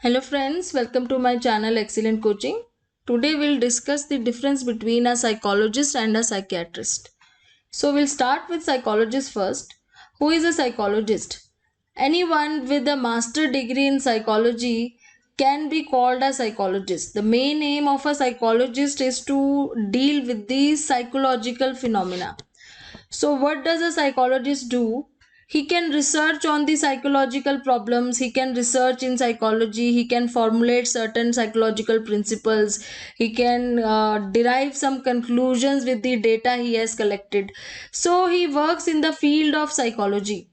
Hello friends, welcome to my channel Excellent Coaching. Today we'll discuss the difference between a psychologist and a psychiatrist. So we'll start with psychologist first. Who is a psychologist? Anyone with a master degree in psychology can be called a psychologist. The main aim of a psychologist is to deal with these psychological phenomena. So, what does a psychologist do? He can research on the psychological problems, he can research in psychology, he can formulate certain psychological principles, he can derive some conclusions with the data he has collected. So, he works in the field of psychology,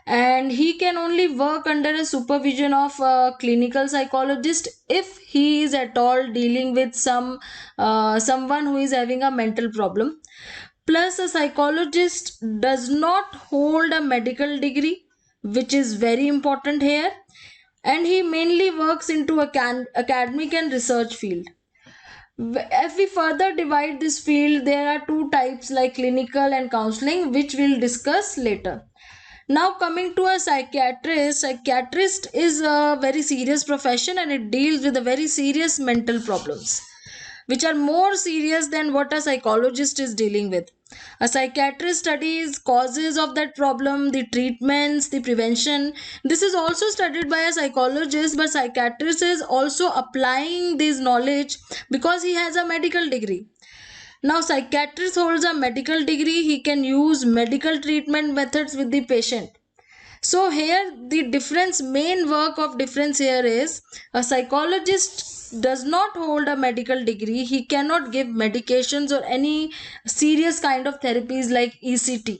and he can only work under a supervision of a clinical psychologist if he is at all dealing with someone who is having a mental problem. Plus, a psychologist does not hold a medical degree, which is very important here, and he mainly works into a academic and research field. If we further divide this field, there are two types like clinical and counseling, which we'll discuss later. Now, coming to a psychiatrist is a very serious profession and it deals with a very serious mental problems which are more serious than what a psychologist is dealing with. A psychiatrist studies causes of that problem, the treatments, the prevention. This is also studied by a psychologist, but psychiatrist is also applying this knowledge because he has a medical degree. Now, psychiatrist holds a medical degree, he can use medical treatment methods with the patient. So here the main work of difference here is a psychologist does not hold a medical degree. He cannot give medications or any serious kind of therapies like ECT.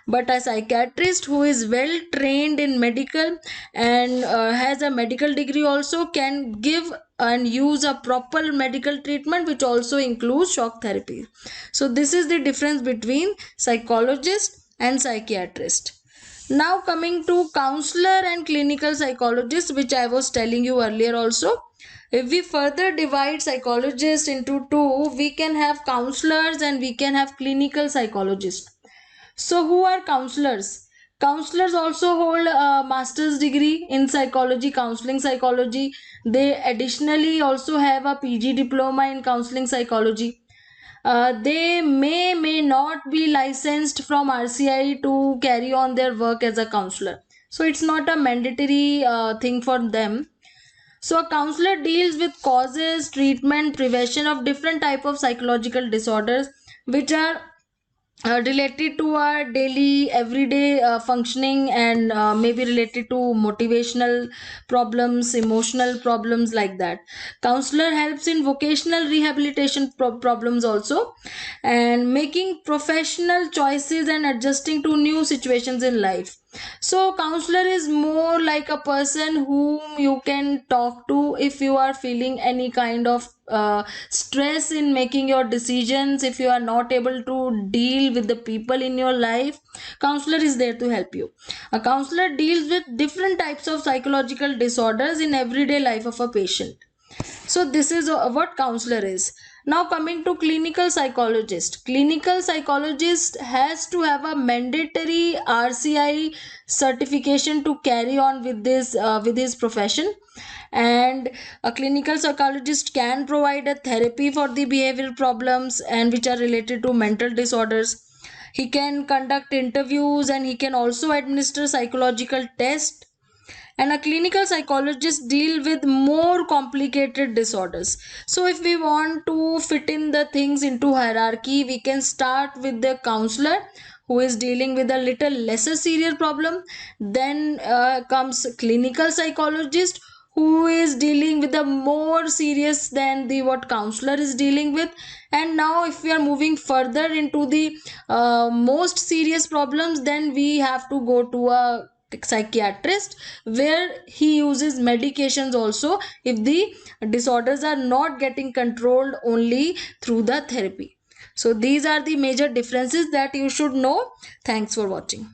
But a psychiatrist who is well trained in medical and has a medical degree also can give and use a proper medical treatment which also includes shock therapy. So this is the difference between psychologist and psychiatrist. Now coming to counselor and clinical psychologist, which I was telling you earlier also. If we further divide psychologists into two, we can have counselors and we can have clinical psychologists. So who are counselors? Counselors also hold a master's degree in psychology, counseling psychology. They additionally also have a PG diploma in counseling psychology. They may not be licensed from RCI to carry on their work as a counselor. So it's not a mandatory thing for them. So a counselor deals with causes, treatment, prevention of different type of psychological disorders which are related to our daily everyday functioning and maybe related to motivational problems, emotional problems, like that. Counselor helps in vocational rehabilitation problems also, and making professional choices and adjusting to new situations in life. So counselor is more like a person whom you can talk to if you are feeling any kind of stress in making your decisions. If you are not able to deal with the people in your life, counselor is there to help you. A counselor deals with different types of psychological disorders in everyday life of a patient. So this is what counselor is. Now coming to clinical psychologist. Clinical psychologist has to have a mandatory RCI certification to carry on with his profession. And a clinical psychologist can provide a therapy for the behavioral problems and which are related to mental disorders. He can conduct interviews and he can also administer psychological tests. And a clinical psychologist deal with more complicated disorders. So if we want to fit in the things into hierarchy, we can start with the counselor who is dealing with a little lesser serious problem. Then comes clinical psychologist who is dealing with the more serious than the what counselor is dealing with. And now if we are moving further into the most serious problems, then we have to go to a psychiatrist where he uses medications also if the disorders are not getting controlled only through the therapy. So these are the major differences that you should know. Thanks for watching.